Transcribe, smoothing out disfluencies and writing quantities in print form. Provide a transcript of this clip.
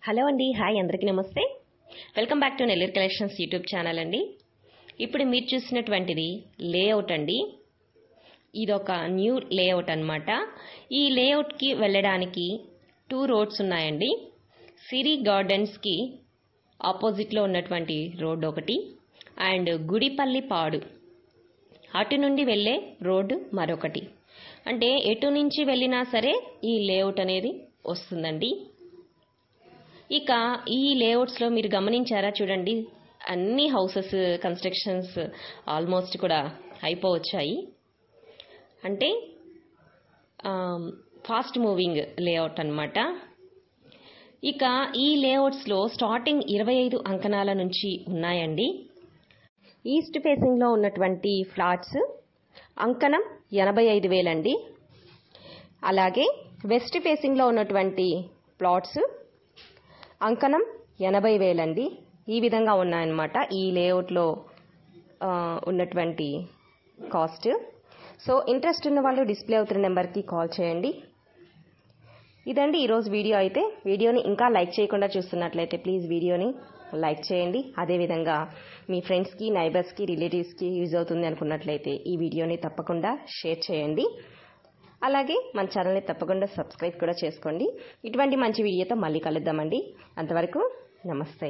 Hello అండి, hi, అందరికీ నమస్తే. Welcome back to Nellore collections YouTube channel అండి. ఇప్పుడు మీరు చూసినటువంటిది లేఅవుట్ అండి. ఇదొక న్యూ లేఅవుట్ అన్నమాట. ఈ లేఅవుట్కి వెళ్ళడానికి 2 రోడ్స్ ఉన్నాయండి. సిరి గార్డెన్స్కి ఆపోజిట్లో ఉన్నటువంటి రోడ్ ఒకటి అండ్ గుడిపల్లి పాడు అటు నుండి వెళ్ళే రోడ్డు మరొకటి. అంటే ఎటు నుంచి వెళ్ళినా సరే ఈ లేఅవుట్ అనేది వస్తుందండి. ఇక ఈ లేఅవుట్స్లో మీరు గమనించారా, చూడండి, అన్ని హౌసెస్ కన్స్ట్రక్షన్స్ ఆల్మోస్ట్ కూడా అయిపోవచ్చాయి. అంటే ఫాస్ట్ మూవింగ్ లేఅవుట్ అన్నమాట. ఇక ఈ లేఅవుట్స్లో స్టార్టింగ్ 25 అంకణాల నుంచి ఉన్నాయండి. ఈస్ట్ ఫేసింగ్లో ఉన్నటువంటి ఫ్లాట్స్ అంకణం 85,000 అండి. అలాగే వెస్ట్ ఫేసింగ్లో ఉన్నటువంటి ప్లాట్స్ అంకణం 80,000 అండి. ఈ విధంగా ఉన్నాయన్నమాట ఈ లేఅవుట్లో ఉన్నటువంటి కాస్ట్. సో ఇంట్రెస్ట్ ఉన్న వాళ్ళు డిస్ప్లే అవుతున్న నెంబర్కి కాల్ చేయండి. ఇదండి ఈరోజు వీడియో. అయితే వీడియోని ఇంకా లైక్ చేయకుండా చూస్తున్నట్లయితే ప్లీజ్ వీడియోని లైక్ చేయండి. అదేవిధంగా మీ ఫ్రెండ్స్కి, నైబర్స్కి, రిలేటివ్స్కి యూజ్ అవుతుంది అనుకున్నట్లయితే ఈ వీడియోని తప్పకుండా షేర్ చేయండి. అలాగే మన ఛానల్ని తప్పకుండా సబ్స్క్రైబ్ కూడా చేసుకోండి. ఇటువంటి మంచి వీడియోతో మళ్ళీ కలుద్దామండి. అంతవరకు నమస్తే.